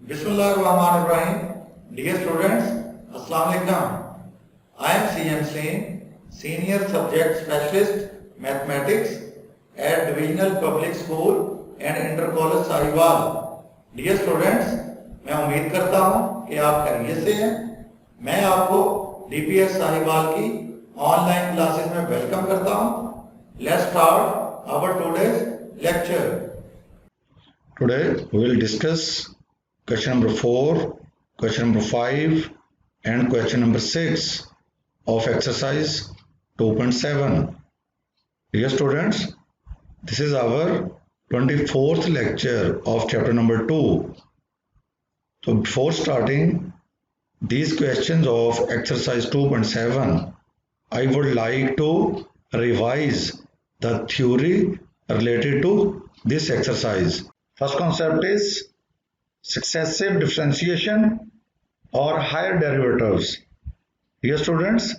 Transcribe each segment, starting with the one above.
Bismillahirrahmanirrahim. Dear students, Assalamu alaikum. I am CM Singh, Senior Subject Specialist Mathematics at Divisional Public School and Inter College Sahiwal. Dear students, मैं उम्मीद करता हूँ कि आप खैरियत से हैं। मैं आपको DPS साहिवाल की ऑनलाइन क्लासेस में वेलकम करता हूँ। Let's start our today's lecture. Today we will discuss question number 4, question number 5 and question number 6 of exercise 2.7. Dear students, this is our 24th lecture of chapter number 2. So before starting these questions of exercise 2.7, I would like to revise the theory related to this exercise. First concept is successive differentiation और higher derivatives. Dear students,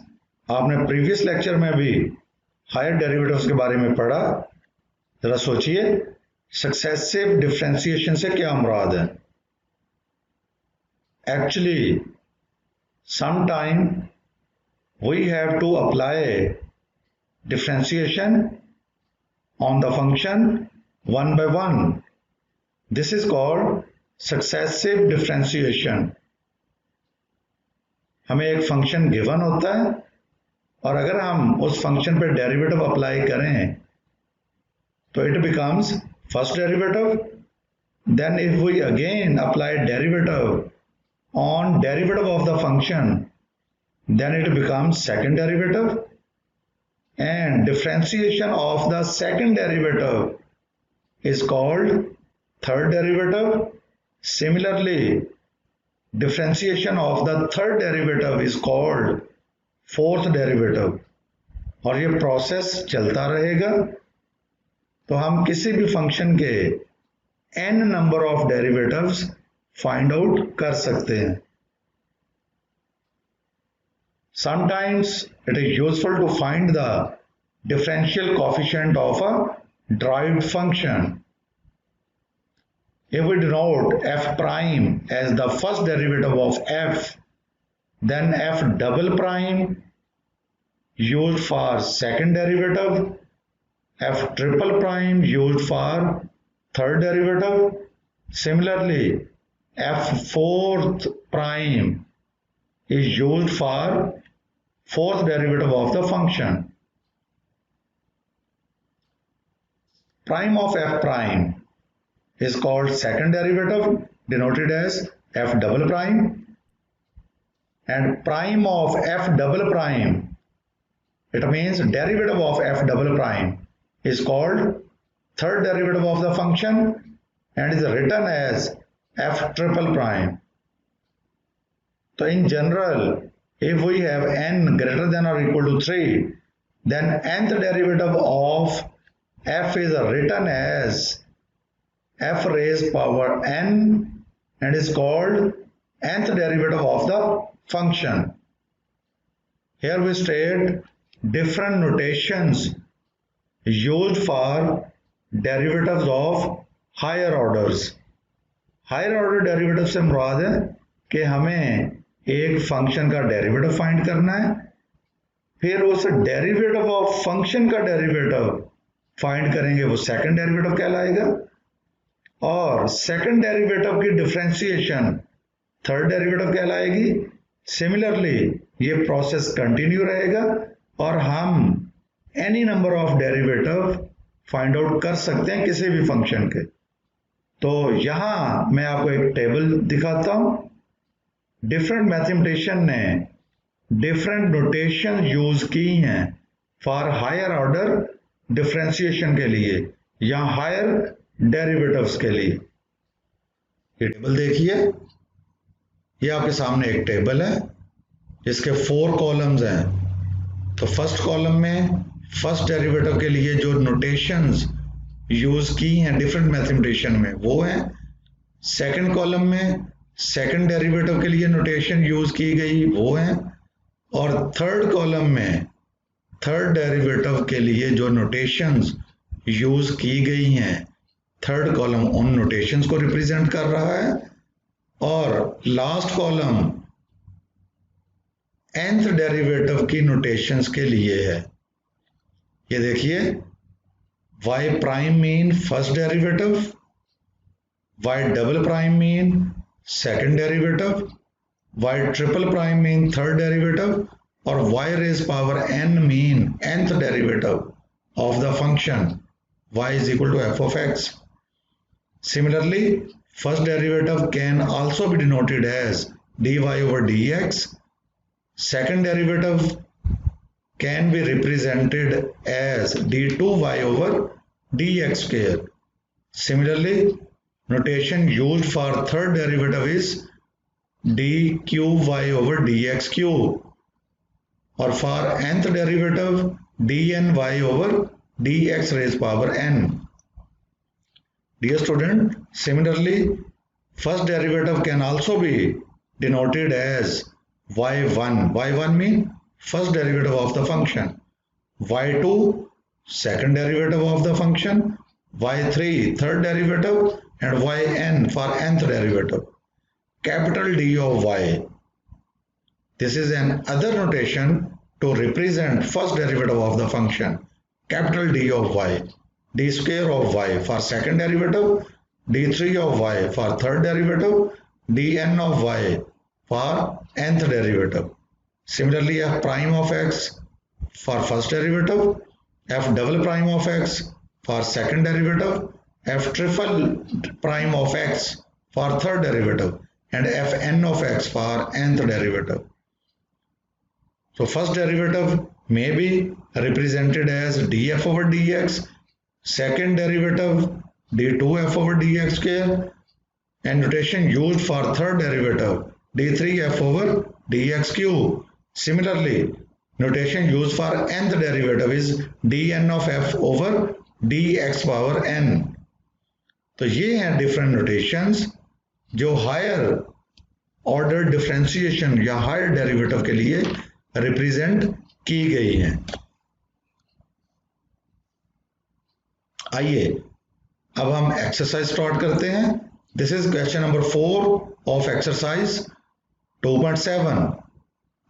आपने previous lecture में भी higher derivatives के बारे में पढ़ा. जरा सोचिए successive differentiation से क्या मुराद है. Actually, sometime we have to apply differentiation on the function one by one. This is called successive differentiation. हमें एक फंक्शन गिवन होता है और अगर हम उस फंक्शन पे डेरिवेटिव अप्लाई करें तो it becomes first derivative. Then if we again apply derivative on derivative of the function then it becomes second derivative and differentiation of the second derivative is called third derivative. Similarly, differentiation of the third derivative is called fourth derivative. और ये process चलता रहेगा तो हम किसी भी function के n number of derivatives find out कर सकते हैं. Sometimes it is useful to find the differential coefficient of a derived function. If we denote f prime as the first derivative of f, then f double prime used for second derivative, f triple prime used for third derivative. Similarly, f fourth prime is used for fourth derivative of the function. Prime of f prime is called second derivative denoted as f double prime, and prime of f double prime, it means derivative of f double prime, is called third derivative of the function and is written as f triple prime. So in general, if we have n greater than or equal to 3, then nth derivative of f is written as f raised power n and is called nth derivative of the function. Here we state different notations used for derivatives of higher orders. Higher order derivative से मुराद है कि हमें एक function का derivative find करना है, फिर उस डेरिवेटिव ऑफ फंक्शन का डेरिवेटिव फाइंड करेंगे, वो सेकंड डेरिवेटिव कहलाएगा, और सेकंड डेरिवेटिव की डिफरेंशिएशन थर्ड डेरिवेटिव कहलाएगी. सिमिलरली ये प्रोसेस कंटिन्यू रहेगा और हम any number of derivative find out कर सकते हैं किसी भी फंक्शन के. तो यहां मैं आपको एक टेबल दिखाता हूं. डिफरेंट मैथमेटिशियन ने डिफरेंट नोटेशन यूज की हैं फॉर हायर ऑर्डर डिफरेंशिएशन के लिए या हायर डेरिवेटिव्स के लिए. ये टेबल देखिए, ये आपके सामने एक टेबल है जिसके 4 कॉलम्स हैं. तो फर्स्ट कॉलम में फर्स्ट डेरिवेटिव के लिए जो नोटेशंस यूज की हैं डिफरेंट मैथमेटिशियन में वो हैं. सेकंड कॉलम में सेकंड डेरिवेटिव के लिए नोटेशन यूज की गई वो हैं, और थर्ड कॉलम में थर्ड डेरिवेटिव के लिए जो नोटेशंस यूज की गई हैं थर्ड कॉलम उन नोटेशंस को रिप्रेजेंट कर रहा है और लास्ट कॉलम nth डेरिवेटिव की नोटेशंस के लिए है। ये देखिए, y prime mean first derivative, y double prime mean second derivative, y triple prime mean third derivative और y raise power n mean nth derivative of the function y is equal to f of x. Similarly, first derivative can also be denoted as dy over dx. Second derivative can be represented as d2y over dx square. Similarly, notation used for third derivative is dqy over dx cube, or for nth derivative dny over dx raised power n. Dear student, similarly, first derivative can also be denoted as y1. y1 means first derivative of the function, y2 second derivative of the function, y3 third derivative, and yn for nth derivative. Capital D of y. This is an other notation to represent first derivative of the function. Capital D of y. D square of y for second derivative, d3 of y for third derivative, dn of y for nth derivative. Similarly, f prime of x for first derivative, f double prime of x for second derivative, f triple prime of x for third derivative, and fn of x for nth derivative. So first derivative may be represented as df over dx, second derivative d2f over dx square, and notation used for third derivative d3f over dx cube. Similarly, notation used for nth derivative is dn of f over dx power n. तो ये हैं different notations जो higher order differentiation या higher derivative के लिए represent की गई हैं। आइए अब हम एक्सरसाइज स्टार्ट करते हैं। This is question number 4 of exercise 2.7।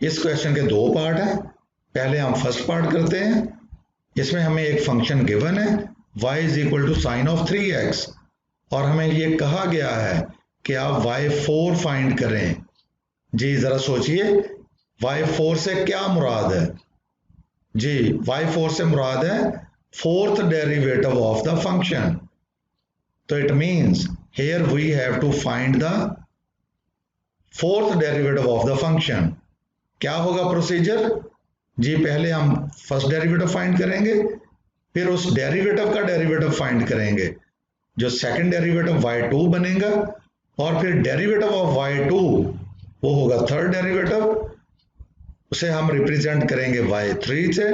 इस क्वेश्चन के दो पार्ट हैं। पहले हम फर्स्ट पार्ट करते हैं। इसमें हमें एक फंक्शन गिवन है y is equal to sine of 3x और हमें ये कहा गया है कि आप y4 फाइंड करें। जी जरा सोचिए, y4 से क्या मुराद है? जी y4 से मुराद है fourth derivative of the function. So it means here we have to find the fourth derivative of the function. क्या होगा प्रोसीजर? जी पहले हम फर्स्ट डेरिवेटिव फाइंड करेंगे, फिर उस डेरिवेटिव का डेरिवेटिव फाइंड करेंगे जो सेकंड डेरिवेटिव y2 बनेगा, और फिर डेरिवेटिव ऑफ y2 वो होगा थर्ड डेरिवेटिव, उसे हम रिप्रेजेंट करेंगे y3 से।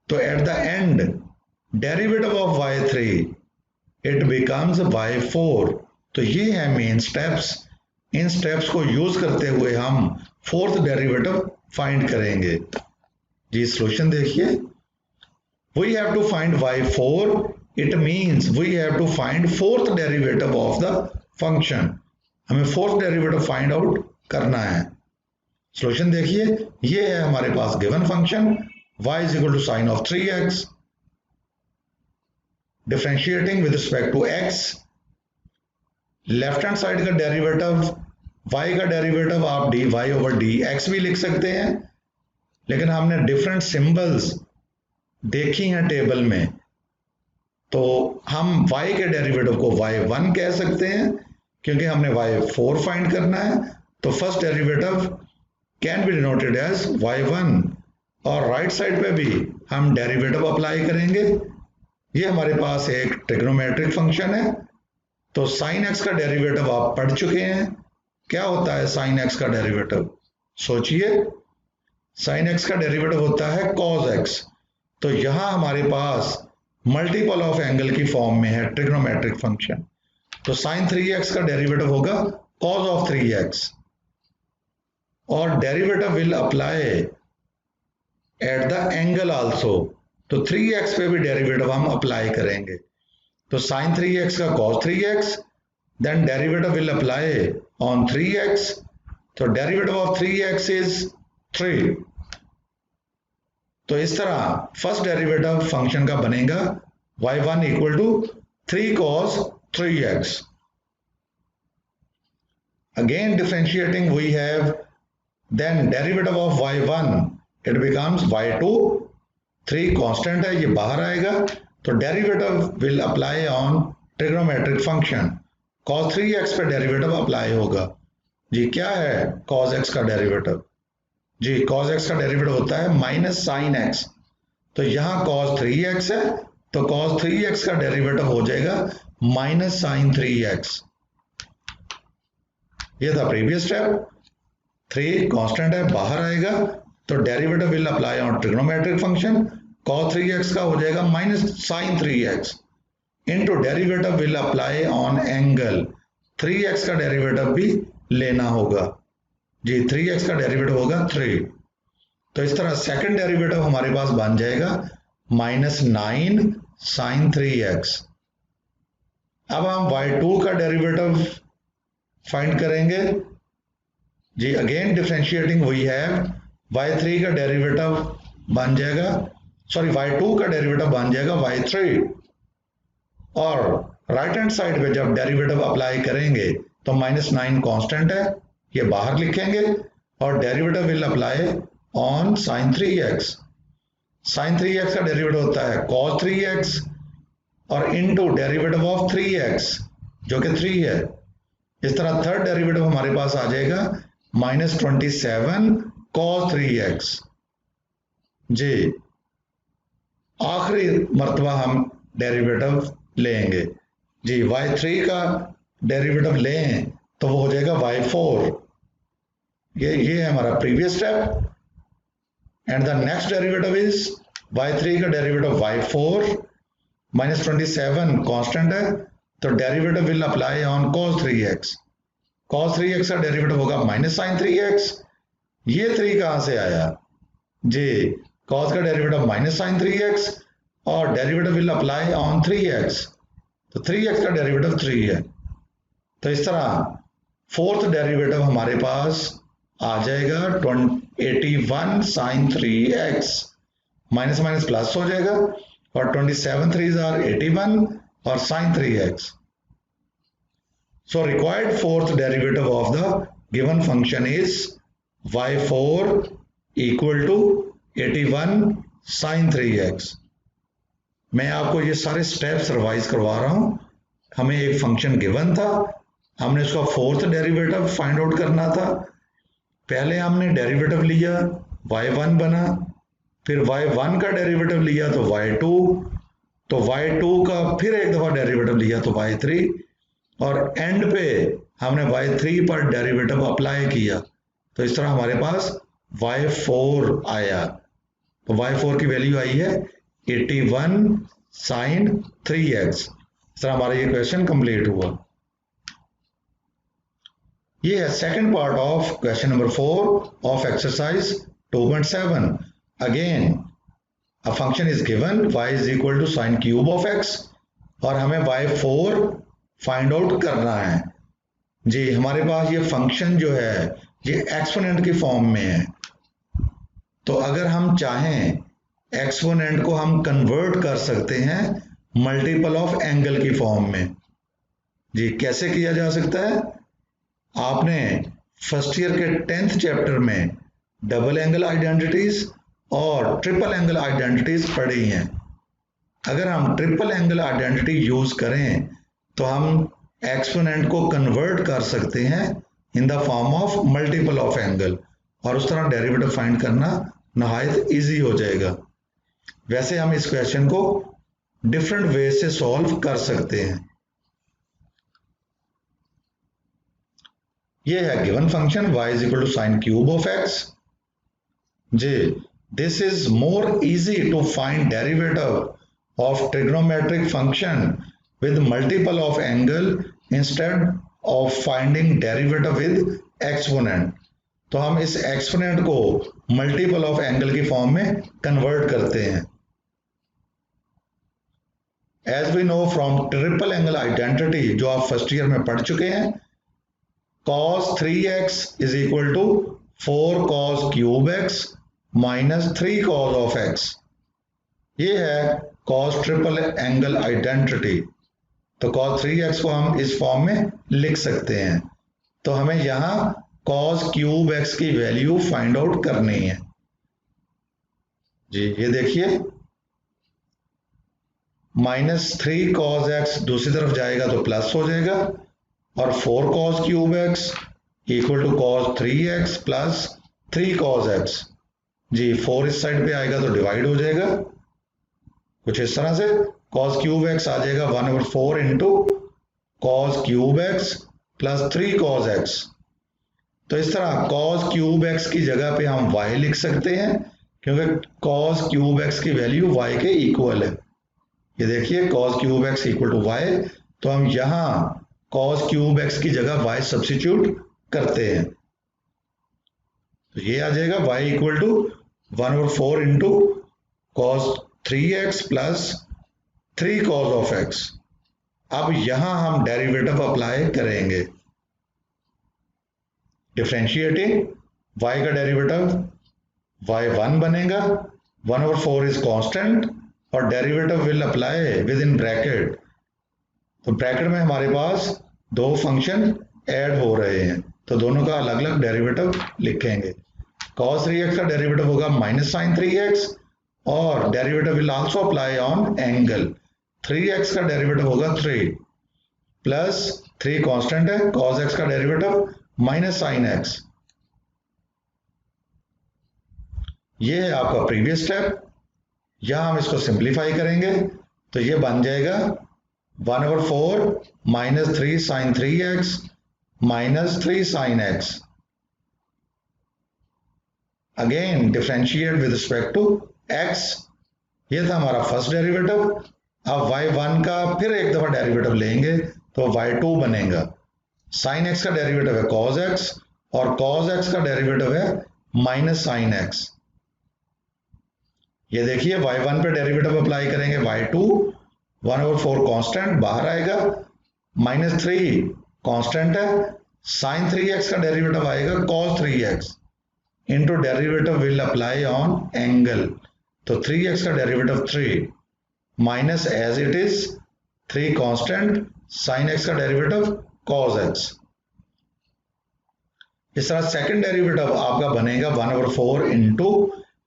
तो at the end derivative of y3 it becomes y4। तो ये है मेन स्टेप्स। इन स्टेप्स को यूज करते हुए हम फोर्थ डेरिवेटिव फाइंड करेंगे। जी सॉल्यूशन देखिए, we have to find y4, it means we have to find fourth derivative of the function. हमें फोर्थ डेरिवेटिव फाइंड आउट करना है। सॉल्यूशन देखिए, ये है हमारे पास given function y is equal to sine of 3x, differentiating with respect to x। Left hand side का derivative y का डेरिवेटिव आप dy ओवर dx भी लिख सकते हैं, लेकिन हमने डिफरेंट सिंबल्स देखी हैं टेबल में, तो हम y के डेरिवेटिव को y1 कह सकते हैं क्योंकि हमने y4 फाइंड करना है। तो first derivative can be denoted as y1, और राइट साइड पे भी हम डेरिवेटिव अप्लाई करेंगे। ये हमारे पास एक ट्रिग्नोमेट्रिक फंक्शन है। तो साइन x का डेरिवेटिव आप पढ़ चुके हैं। क्या होता है साइन x का डेरिवेटिव? सोचिए, साइन x का डेरिवेटिव होता है cos x। तो यहां हमारे पास मल्टीपल ऑफ एंगल की फॉर्म में है ट्रिग्नोमेट्रिक फंक्शन। तो साइन 3x का डेरिवेटिव होगा cos ऑफ 3x, और derivative will apply at the angle also. तो 3x पे भी डेरिवेटिव हम अप्लाई करेंगे। तो साइन 3x का cos 3x then derivative will apply on 3x. तो derivative of 3x is 3. तो इस तरह फर्स्ट डेरिवेटिव फंक्शन का बनेगा y1 equal to 3 cos 3x. Again differentiating we have then derivative of y1 it becomes y2. 3 constant है, ये बाहर आएगा, तो derivative will apply on trigonometric function. cos 3x पे derivative apply होगा. जी क्या है cos x का डेरिवेटिव? जी cos x का डेरिवेटिव होता है माइनस साइन x. तो यहां cos 3x है, तो cos 3x का डेरिवेटिव हो जाएगा माइनस साइन 3x. ये था प्रीवियस स्टेप. 3 कांस्टेंट है, बाहर आएगा, तो derivative will apply on trigonometric function. cos 3x का हो जाएगा minus sine 3x into derivative will apply on angle. 3x का डेरिवेटिव भी लेना होगा. जी 3x का डेरिवेटिव होगा 3. तो इस तरह सेकंड डेरिवेटिव हमारे पास बन जाएगा माइनस 9 साइन 3x. अब हम y2 का डेरिवेटिव फाइंड करेंगे. जी again differentiating we have y3 का डेरिवेटिव बन जाएगा, सॉरी y2 का डेरिवेटिव बन जाएगा y3. और राइट हैंड साइड पे जब डेरिवेटिव अप्लाई करेंगे तो माइनस 9 कांस्टेंट है, ये बाहर लिखेंगे, और derivative will apply on sine 3x. Sine 3x का डेरिवेटिव होता है cos 3x और इनटू डेरिवेटिव ऑफ 3x जो कि 3 है. इस तरह थर्ड डेरिवेटिव हमारे पास आ जाएगा माइनस 27 cos 3x. जी आखिरी मर्तबा हम डेरिवेटिव लेंगे. जी y3 का डेरिवेटिव लें तो वो हो जाएगा y4. ये है हमारा previous step. And the next derivative is y3 का डेरिवेटिव y4 माइनस 27 कांस्टेंट है, तो derivative will apply on cos 3x. cos 3x का डेरिवेटिव होगा माइनस साइन 3x. ये 3 कहां से आया? जी cos का डेरिवेटिव माइनस साइन 3x और derivative will apply on 3x, तो 3x का डेरिवेटिव 3 है. तो इस तरह फोर्थ डेरिवेटिव हमारे पास आ जाएगा 81 sine 3x. Minus minus plus हो जाएगा और 27 3s आर 81 और sine 3x. So required fourth derivative of the given function is y4 equal to 81 sine 3x. मैं आपको ये सारे स्टेप्स रिवाइज करवा रहा हूं. हमें एक फंक्शन गिवन था, हमने उसका फोर्थ डेरिवेटिव फाइंड आउट करना था. पहले हमने डेरिवेटिव लिया, y1 बना, फिर y1 का डेरिवेटिव लिया तो y2, तो y2 का फिर एक दफा डेरिवेटिव लिया तो y3, और एंड पे हमने y3 पर डेरिवेटिव अप्लाई किया, तो इस तरह हमारे पास y4 आया. तो y4 की वैल्यू आई है 81 साइन 3x. इस तरह हमारा ये क्वेश्चन कंप्लीट हुआ. ये है second part of question number 4 of exercise 2.7. Again a function is given y is equal to sine cube of x और हमें y4 फाइंड आउट करना है. जी हमारे पास ये फंक्शन जो है ये एक्सपोनेंट की फॉर्म में है, तो अगर हम चाहें एक्सपोनेंट को हम कन्वर्ट कर सकते हैं मल्टीपल ऑफ एंगल की फॉर्म में. जी कैसे किया जा सकता है? आपने फर्स्ट ईयर के 10th चैप्टर में डबल एंगल आइडेंटिटीज और ट्रिपल एंगल आइडेंटिटीज पढ़ी हैं. अगर हम ट्रिपल एंगल आइडेंटिटी यूज करें तो हम एक्सपोनेंट को कन्वर्ट कर सकते हैं in the form of multiple of angle, और उस तरह डेरिवेटिव फाइंड करना नहायत इजी हो जाएगा. वैसे हम इस क्वेश्चन को डिफरेंट वे से सॉल्व कर सकते हैं. ये है given function y is equal to sine cube of x. जी this is more easy to find derivative of trigonometric function with multiple of angle instead of finding derivative with exponent. तो हम इस exponent को multiple of angle की form में convert करते हैं. As we know from triple angle identity जो आप फर्स्ट ईयर में पढ़ चुके हैं, cos 3x is equal to 4 cos cube x minus 3 cos of x। ये है cos ट्रिपल एंगल आइडेंटिटी। तो cos 3x को हम इस फॉर्म में लिख सकते हैं। तो हमें यहां cos क्यूब x की वैल्यू फाइंड आउट करनी है जी। ये देखिए -3 cos x दूसरी तरफ जाएगा तो प्लस हो जाएगा, और 4 cos cube x equal to cos 3x plus 3 cos x जी। 4 इस साइड पे आएगा तो डिवाइड हो जाएगा कुछ इस तरह से, cos क्यूब x आ जाएगा 1/4 into cos cube x plus 3 cos x। तो इस तरह cos क्यूब x की जगह पे हम y लिख सकते हैं, क्योंकि cos क्यूब x की वैल्यू y के इक्वल है। ये देखिए cos cube x equal to y, तो हम यहां cos क्यूब x की जगह y सब्स्टिट्यूट करते हैं। तो ये आ जाएगा y equal to 1/4 into cos 3x plus 3 cos of x। अब यहां हम डेरिवेटिव अप्लाई करेंगे। डिफरेंशिएटिंग y का डेरिवेटिव y1 बनेगा, 1/4 इज कांस्टेंट, और derivative will apply within bracket. तो ब्रैकेट में हमारे पास दो फंक्शन ऐड हो रहे हैं, तो दोनों का अलग अलग डेरिवेटिव लिखेंगे। cos 3x का डेरिवेटिव होगा माइनस साइन 3x, और derivative will also apply on angle. 3x का डेरिवेटिव होगा 3 प्लस 3 कांस्टेंट है, cos x का डेरिवेटिव माइनस साइन x। ये है आपका प्रीवियस स्टेप। यहां हम इसको सिंप्लीफाई करेंगे तो ये बन जाएगा 1/4 minus 3 sine 3x minus 3 sine x। Again differentiate with respect to x। ये था हमारा फर्स्ट डेरिवेटिव। अब y1 का फिर एक दफा डेरिवेटिव लेंगे तो y2 बनेगा। साइन x का डेरिवेटिव है cos x, और cos x का डेरिवेटिव है माइनस साइन x। ये देखिए y1 पे डेरिवेटिव अप्लाई करेंगे y2, 1/4 कांस्टेंट बाहर आएगा, -3 कांस्टेंट है, साइन 3x का डेरिवेटिव आएगा cos 3x into derivative will apply on angle. तो 3x का derivative 3 minus as it is 3 constant sine x का डेरिवेटिव cos x। इस तरह सेकंड डेरिवेटिव आपका बनेगा 1/4 into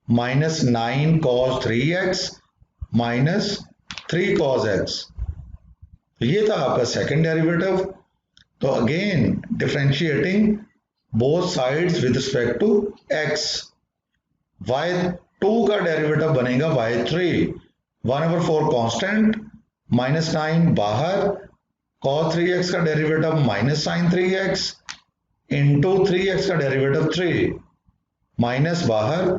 minus 9 cos 3x minus 3 cos x। ये था आपका सेकंड डेरिवेटिव। तो again differentiating both sides with respect to x। y2 का डेरिवेटिव बनेगा y3, 1/4 कांस्टेंट माइनस 9 बाहर, cos 3x का derivative minus sine 3x into 3x का डेरिवेटिव 3 माइनस बाहर,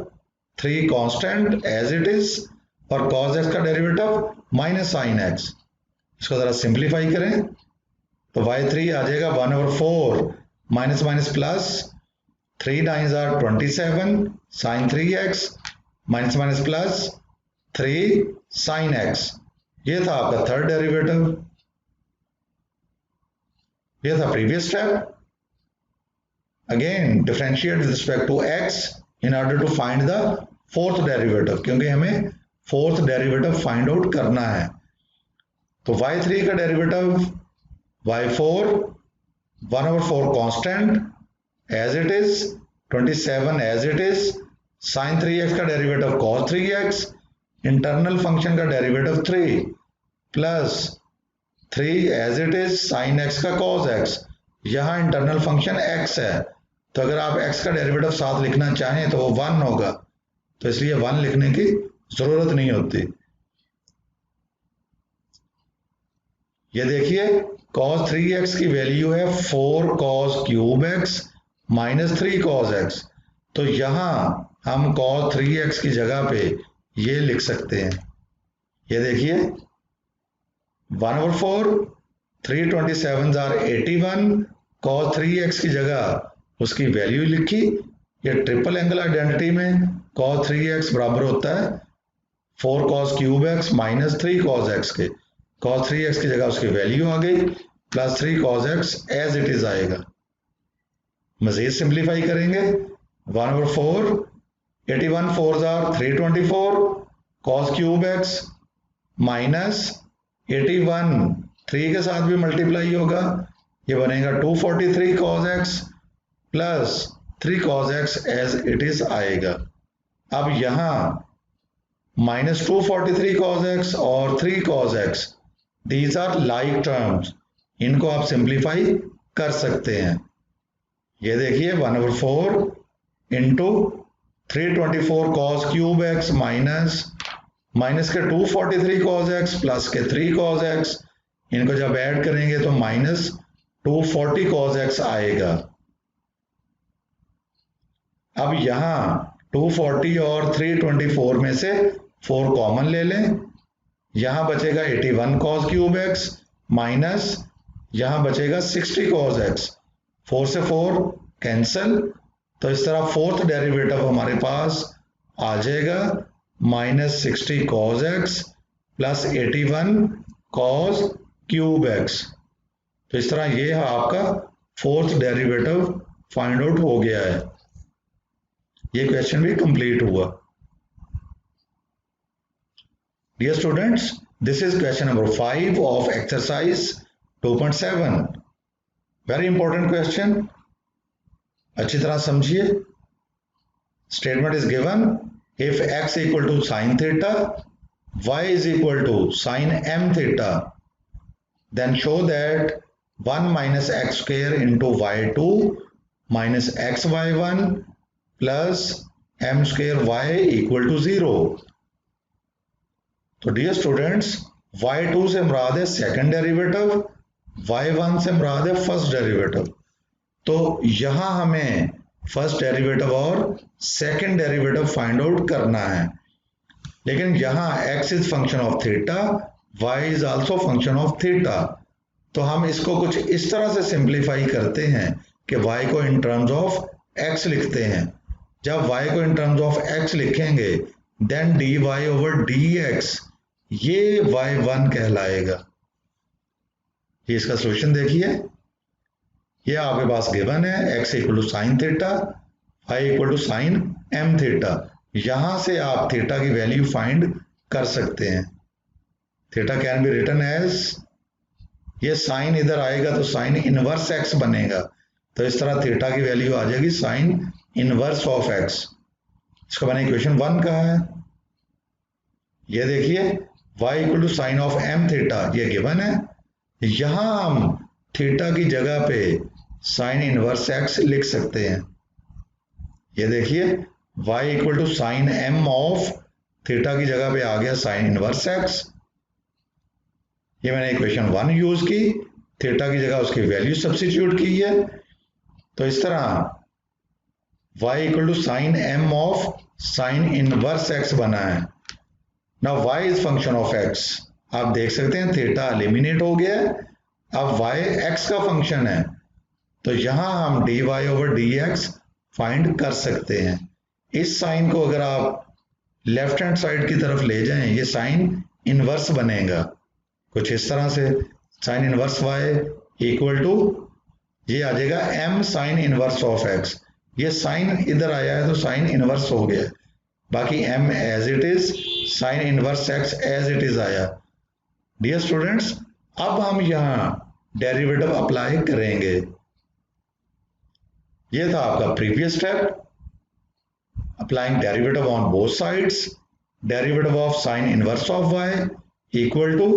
3 कांस्टेंट एज इट इज, और cos x का derivative minus sign x। इसको जरा सिंप्लीफाई करें तो y3 आ जाएगा 1/4 minus minus plus, 3 9 or 27 sine 3x minus minus plus 3 sine x। ये था आपका थर्ड डेरिवेटिव। ये था previous step. Again differentiate with respect to x in order to find the fourth derivative, क्योंकि हमें फोर्थ डेरिवेटिव फाइंड आउट करना है। तो y3 का derivative y4, 1/4 constant as it is, 27 as it is, sine 3x का derivative cos 3x, internal function का derivative 3 plus 3 as it is sine x का cos x। यहां इंटरनल फंक्शन x है, तो अगर आप x का डेरिवेटिव साथ लिखना चाहें तो वो 1 होगा, तो इसलिए 1 लिखने की जरूरत नहीं होती। ये देखिए cos 3x की वैल्यू है 4 cos cube x minus 3 cos x। तो यहां हम cos 3x की जगह पे ये लिख सकते हैं। ये देखिए 1/4, 3 27 आर 81, cos 3x की जगह उसकी वैल्यू लिखी। ये ट्रिपल एंगल आइडेंटिटी में cos 3x बराबर होता है 4 cos cube x minus 3 cos x के। cos 3x की जगह उसकी वैल्यू आ गई, plus 3 cos x as it is आएगा। मजीद सिंप्लीफाई करेंगे, 1/4, 81 4 जार 324 cos क्यूब x माइनस 81 3 के साथ भी मल्टीप्लाई होगा, ये बनेगा 243 cos x plus 3 cos x as it is आएगा। अब यहां माइनस 243 cos x और 3 cos x, these are like terms, इनको आप सिंप्लीफाई कर सकते हैं। ये देखिए 1/4 into 324 cos cube x minus के 243 cos x प्लस के 3 cos x, इनको जब ऐड करेंगे तो माइनस 240 cos x आएगा। अब यहां 240 और 324 में से 4 कॉमन ले लें, यहां बचेगा 81 cos क्यूब x माइनस यहां बचेगा 60 cos x, 4 से 4 कैंसल, तो इस तरह फोर्थ डेरिवेटिव हमारे पास आ जाएगा minus 60 cos x plus 81 cos cube x। तो इस तरह ये आपका फोर्थ डेरिवेटिव फाइंड आउट हो गया है। ये क्वेश्चन भी कंप्लीट हुआ। Dear students, this is question number 5 of exercise 2.7. Very important question. अच्छी तरह समझिए। Statement is given, if x equal to sin theta, y is equal to sin m theta, then show that 1 minus x square into y2 minus xy1 plus m square y equal to 0. तो dear students, y2 से मुराद है second derivative, y1 से मुराद है first derivative. तो यहां हमें first derivative और second derivative find out करना है, लेकिन यहां x is function of theta, y is also function of theta, तो हम इसको कुछ इस तरह से सिंप्लीफाई करते हैं कि y को इन टर्म्स ऑफ x लिखते हैं। जब y को इन टर्म्स ऑफ x लिखेंगे देन dy ओवर dx ये y1 कहलाएगा। ये इसका सोल्यूशन देखिए, ये आपके पास गिवन है x equal to sine theta, y equal to sine m theta. यहां से आप थीटा की वैल्यू फाइंड कर सकते हैं। Theta can be written as, ये साइन इधर आएगा तो साइन इनवर्स x बनेगा, तो इस तरह थीटा की वैल्यू आ जाएगी साइन इनवर्स ऑफ x। इसका मैंने इक्वेशन 1 कहा है। ये देखिए y equal to sine of m theta, ये गिवन है। यहां हम थीटा की जगह पे साइन इनवर्स x लिख सकते हैं। ये देखिए y equal to sine m of theta की जगह पे आ गया साइन इनवर्स x। ये मैंने इक्वेशन 1 यूज की, थीटा की जगह उसकी वैल्यू सब्स्टिट्यूट की है, तो इस तरह y equal to sine m of sine inverse x बना है। Now y is function of x, आप देख सकते हैं थीटा एलिमिनेट हो गया है, अब y x का फंक्शन है, तो यहां हम dy ओवर dx फाइंड कर सकते हैं। इस साइन को अगर आप लेफ्ट हैंड साइड की तरफ ले जाएं, ये साइन इनवर्स बनेगा कुछ इस तरह से, sine inverse y equal to ये आ जाएगा m sine inverse of x। ये साइन इधर आया है तो साइन इनवर्स हो गया, बाकी m as it is, sine inverse x as it is आया। डियर स्टूडेंट्स, अब हम यहां डेरिवेटिव अप्लाई करेंगे। ये था आपका previous step, applying derivative on both sides. Derivative of sine inverse of y equal to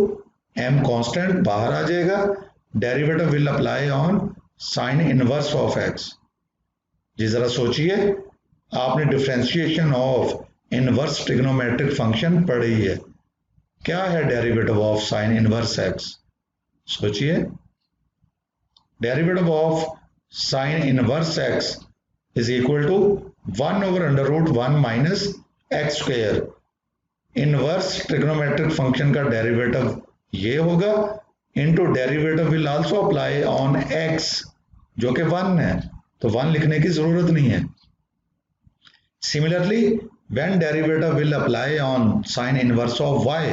m constant बाहर आ जाएगा, derivative will apply on sine inverse of x। जी जरा सोचिए, आपने differentiation of inverse trigonometric function पढ़ी है, क्या है derivative of sine inverse x? सोचिए, derivative of sine inverse x is equal to 1 over under root 1 minus x square. Inverse trigonometric function का डेरिवेटिव ये होगा, into derivative will also apply on x जो कि 1 है, तो 1 लिखने की जरूरत नहीं है। Similarly when derivative will apply on sin inverse of y,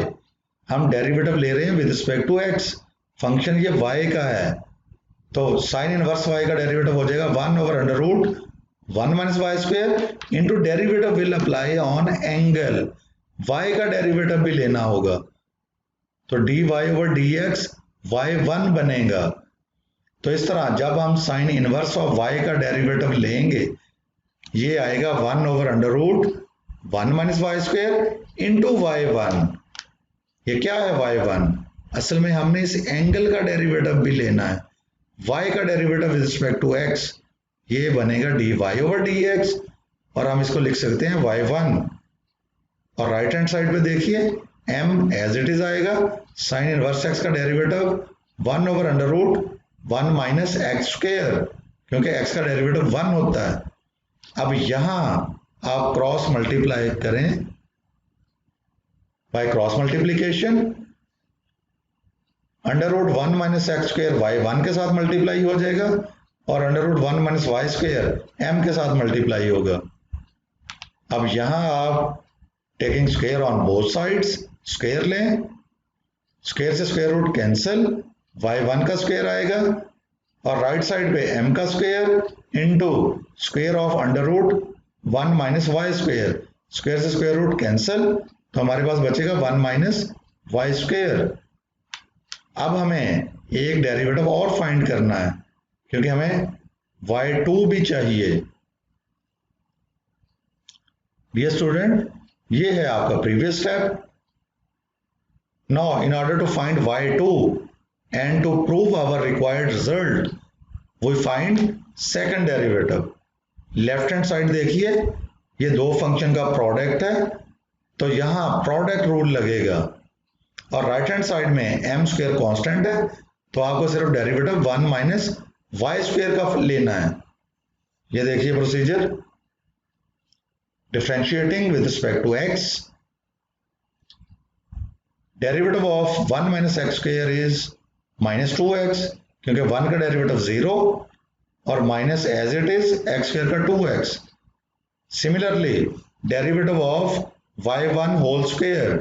हम डेरिवेटिव ले रहे हैं with respect to x, function ये y का है, तो साइन इनवर्स y का डेरिवेटिव हो जाएगा 1/√1 minus y square into derivative will apply on angle, y का डेरिवेटिव भी लेना होगा, तो dy/dx y1 बनेगा। तो इस तरह जब हम साइन इनवर्स ऑफ y का डेरिवेटिव लेंगे, ये आएगा 1/√1 minus y square into y1। ये क्या है y1? असल में हमने इस एंगल का डेरिवेटिव भी लेना है, y का derivative with respect to x, ये बनेगा dy/dx, और हम इसको लिख सकते हैं y1। और राइट हैंड साइड पे देखिए m एज इट इज आएगा, साइन इनवर्स x का डेरिवेटिव 1/√1 माइनस एक्स स्क्वायर, क्योंकि x का डेरिवेटिव 1 होता है। अब यहां आप क्रॉस मल्टीप्लाई करें, by cross multiplication √1 minus x square y1 के साथ मल्टीप्लाई हो जाएगा, और √1 माइनस वाई स्क्वायर m के साथ मल्टीप्लाई होगा। अब यहां आप taking square on both sides, square लें, स्क्वायर से स्क्वायर रूट कैंसिल, y1 का स्क्वायर आएगा, और राइट साइड पे m का square into square of √1 minus y square, square से स्क्वायर रूट कैंसिल, तो हमारे पास बचेगा 1 माइनस वाई स्क्वायर। अब हमें एक डेरिवेटिव और फाइंड करना है, क्योंकि हमें y2 भी चाहिए। डियर स्टूडेंट, ये है आपका previous step. Now in order to find y2 and to prove our required result, we find second derivative. Left hand side देखिए, ये दो फंक्शन का प्रोडक्ट है, तो यहां प्रोडक्ट रूल लगेगा, और राइट हैंड साइड में m स्क्वायर कांस्टेंट है, तो आपको सिर्फ डेरिवेटिव 1 माइनस वाई स्क्वायर का लेना है। ये देखिए procedure, differentiating with respect to x, derivative of 1 minus x square is -2x, क्योंकि 1 का डेरिवेटिव 0 और minus as it is x square का 2x। Similarly derivative of y1 whole square,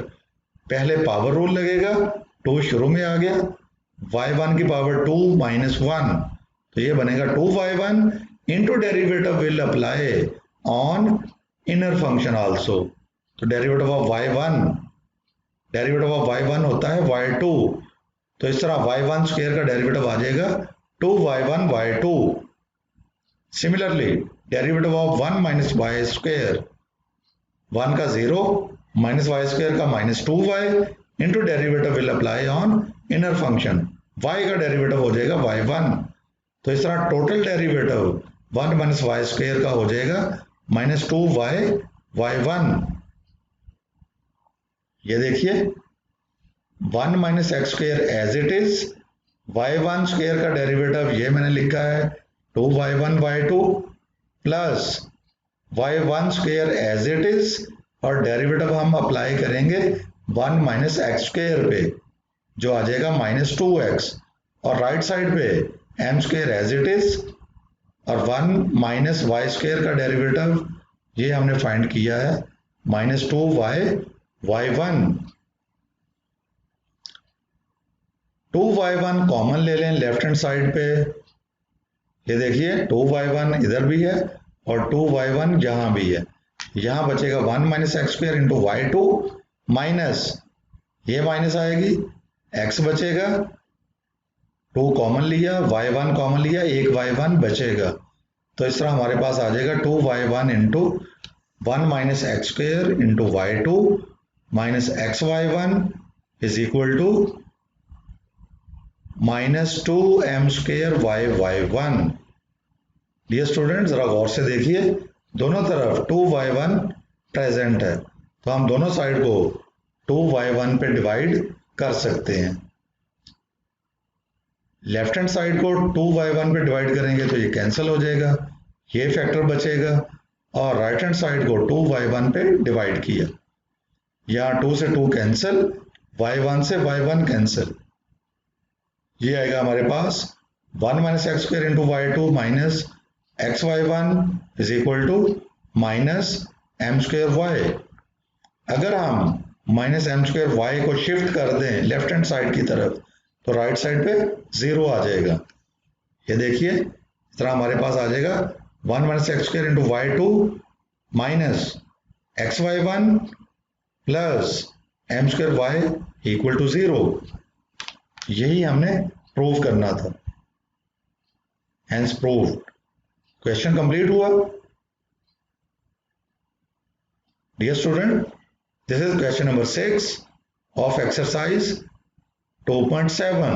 पहले पावर रूल लगेगा, 2 शुरू में आ गया, y1 की पावर 2 माइनस 1, तो ये बनेगा 2y1 into derivative will apply on inner function also, तो डेरिवेटिव ऑफ y1 होता है y2, तो इस तरह y1 स्क्वायर का डेरिवेटिव आ जाएगा 2y1 y2। Similarly derivative of 1 minus y square, 1 का 0 माइनस वाई स्क्वायर का -2y into derivative will apply on inner function, y का डेरिवेटिव हो जाएगा y1, तो इस तरह total derivative 1 minus y square का हो जाएगा -2y y1। ये देखिए 1 minus x square as it is, y1 square का डेरिवेटिव ये मैंने लिखा है 2y1 y2 plus y1 square as it is, और डेरिवेटिव हम अप्लाई करेंगे 1 माइनस एक्स स्क्वायर पे, जो आ जाएगा -2x, और राइट साइड पे m square as it is, और 1 माइनस वाई स्क्वायर का डेरिवेटिव ये हमने फाइंड किया है -2y y1। 2y1 कॉमन ले लें लेफ्ट हैंड साइड पे, ये देखिए 2y1 इधर भी है और 2y1 यहां भी है, यहां बचेगा 1 minus x square into y2 minus, ये माइनस आएगी, x बचेगा, 2 कॉमन लिया, y1 कॉमन लिया, एक y1 बचेगा, तो इस तरह हमारे पास आ जाएगा 2y1 into 1 minus x square into y2 minus xy1 is equal to -2m square y1। Dear student, जरा गौर से देखिए, दोनों तरफ 2y1 प्रेजेंट है, तो हम दोनों साइड को 2y1 पे डिवाइड कर सकते हैं। लेफ्ट हैंड साइड को 2y1 पे डिवाइड करेंगे तो ये कैंसिल हो जाएगा, ये फैक्टर बचेगा, और राइट हैंड साइड को 2y1 पे डिवाइड किया, यहाँ 2 से 2 कैंसिल, y1 से y1 कैंसिल, ये आएगा हमारे पास 1 minus x square into y2 minus xy1 is equal to minus m square y। अगर हम माइनस एम स्क्वायर वाई को शिफ्ट कर दें लेफ्ट हैंड साइड की तरफ तो राइट साइड पे 0 आ जाएगा। ये देखिए इस तरह हमारे पास आ जाएगा 1 minus x square into y two minus x y one plus m square y equal to 0। यही हमने प्रूव करना था। Hence proved. क्वेश्चन कंप्लीट हुआ। Dear student, this is question number 6 of exercise 2.7.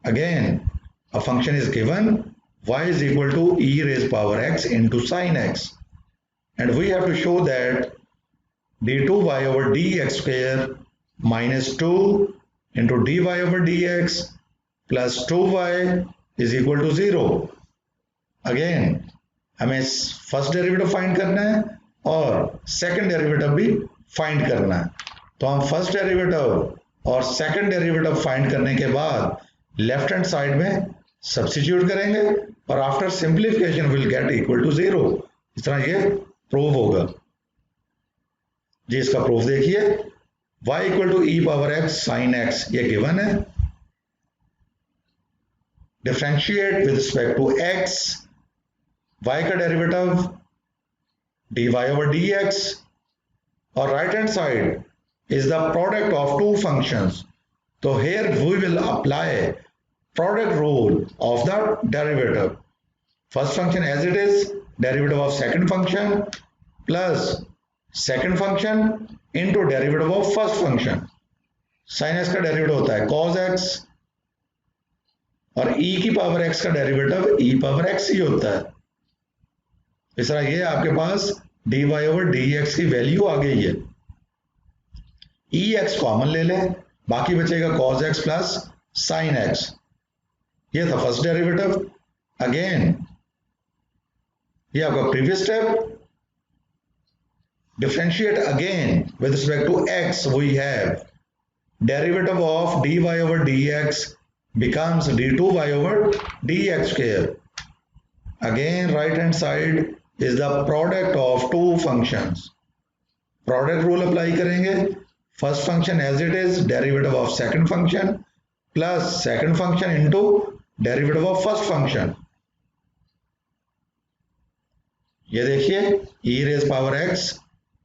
Again, a function is given y is equal to e raised power x into sin x, and we have to show that d2y over dx square minus 2 into dy over dx plus 2y is equal to 0. Again हमें first derivative find करना है और second derivative भी find करना है। तो हम first derivative और सेकंड डेरिवेटिव फाइंड करने के बाद लेफ्ट हैंड साइड में सब्स्टिट्यूट करेंगे और after simplification will get equal to 0। इस तरह ये प्रूव होगा जी। इसका प्रूफ देखिए, y equal to e power x sine x ये गिवन है। Differentiate with respect to x, y का डेरिवेटिव dy over dx और right hand side is the product of two functions. So here we will apply product rule of the derivative. First function as it is, derivative of second function plus second function into derivative of first function. sin x का derivative होता है cos x और e की power x का derivative e power x ही होता है। इस तरह ये आपके पास dy over dx की वैल्यू आ गई है। ex कॉमन ले लें, बाकी बचेगा cos x plus sin x। ये था फर्स्ट डेरिवेटिव। अगेन ये आपका previous step. Differentiate again with respect to x we have derivative of dy over dx becomes d2y over dx square. Again right hand side is the product of two functions. Product rule apply करेंगे। First function as it is, derivative of second function plus second function into derivative of first function. ये देखिए e raised power x,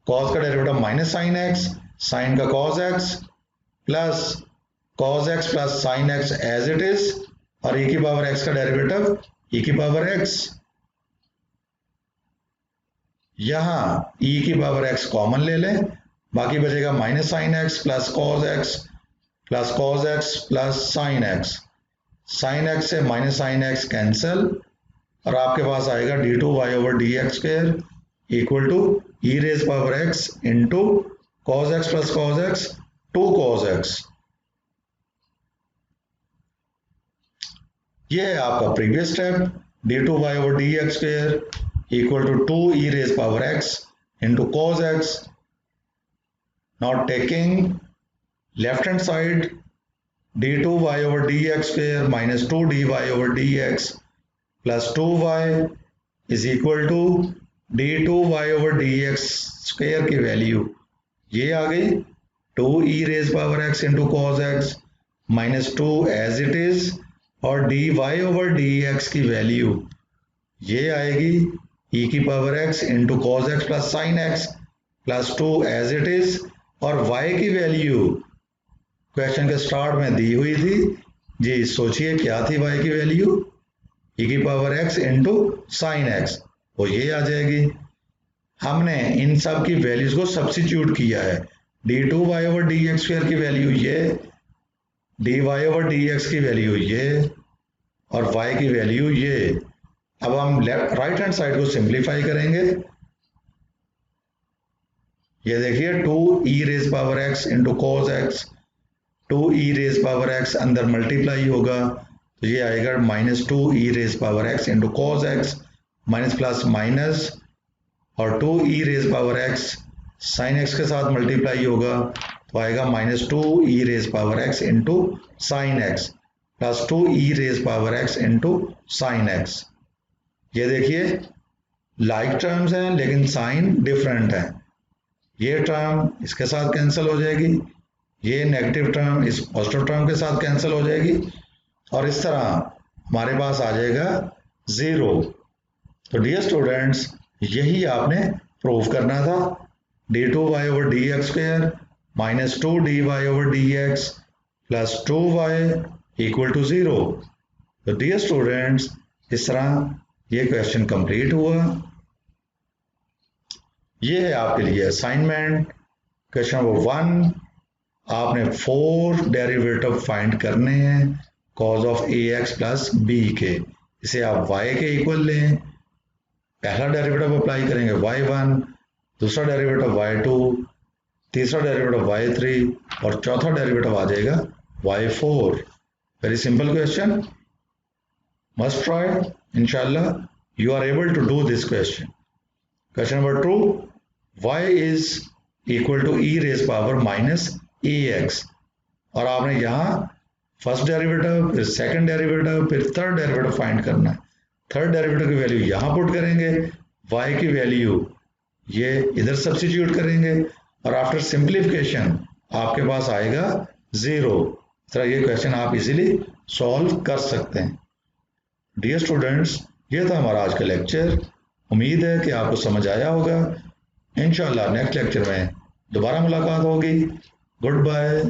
cos का derivative minus sin x, sin का cos x plus cos x plus sin x as it is और e की power x का derivative e की power x। यहां e की पावर x कॉमन ले लें, बाकी बचेगा minus sine x plus cos x plus sine x. Sine x से माइनस साइन एक्स कैंसिल और आपके पास आएगा d2y over dx square equal to e raise power x into cos x plus cos x 2 cos x। ये है आपका previous step, d2y over dx square equal to 2 e raised power x into cos x. Now taking left hand side d2y over dx square minus 2 dy over dx plus 2y is equal to d2y over dx square की value ये आ गई 2 e raised power x into cos x minus 2 as it is और dy over dx की value ये आएगी e की power x into cos x plus sin x plus 2 as it is और y की वैल्यू क्वेश्चन के start में दी हुई थी जी। सोचिए क्या थी y की वैल्यू, e की power x into sin x, वो ये आ जाएगी। हमने इन सब की वैल्यूज को सब्स्टिट्यूट किया है। d2y over dx स्क्वायर की वैल्यू ये, dy over dx की वैल्यू ये और y की वैल्यू ये। अब हम राइट हैंड साइड को सिंप्लीफाई करेंगे। ये देखिए 2 e raise power x into cos x, 2 e raise power x अंदर मल्टीप्लाई होगा तो ये आएगा minus 2 e raise power x into cos x minus plus minus और 2 e raise power x sin x के साथ मल्टीप्लाई होगा तो आएगा minus 2 e raise power x into sine x plus 2 e raise power x into sine x। ये देखिए like terms हैं लेकिन साइन डिफरेंट है। ये टर्म इसके साथ कैंसिल हो जाएगी, ये नेगेटिव टर्म इस पॉजिटिव टर्म के साथ कैंसिल हो जाएगी, और इस तरह हमारे पास आ जाएगा 0। तो डियर स्टूडेंट्स, यही आपने प्रूव करना था। d2y over dx square minus 2dy over dx plus 2y equal to 0। तो डियर स्टूडेंट्स, इस तरह ये क्वेश्चन कंप्लीट हुआ। ये है आपके लिए असाइनमेंट। क्वेश्चन नंबर 1, आपने 4 डेरिवेटिव फाइंड करने हैं cause of ax plus b के। इसे आप y के इक्वल लें, पहला डेरिवेटिव अप्लाई करेंगे y1, दूसरा डेरिवेटिव y2, तीसरा डेरिवेटिव y3 और चौथा डेरिवेटिव आ जाएगा y4। Very simple question, must try. इंशाल्लाह you are able to do this question. Question number 2, y is equal to e raise power minus ax, और आपने यहाँ फर्स्ट डेरिवेटिव, फिर सेकंड डेरिवेटिव, फिर थर्ड डेरिवेटिव फाइंड करना है। Third derivative की value यहाँ पुट करेंगे, y की वैल्यू ये इधर सब्स्टिट्यूट करेंगे, और आफ्टर सिंप्लीफिकेशन आपके पास आएगा 0। इस तरह ये क्वेश्चन आप इजीली सॉल्व कर सकते हैं। डियर स्टूडेंट्स, ये था हमारा आज का लेक्चर। उम्मीद है कि आपको समझ आया होगा। इंशाल्लाह नेक्स्ट लेक्चर में दोबारा मुलाकात होगी। Good bye.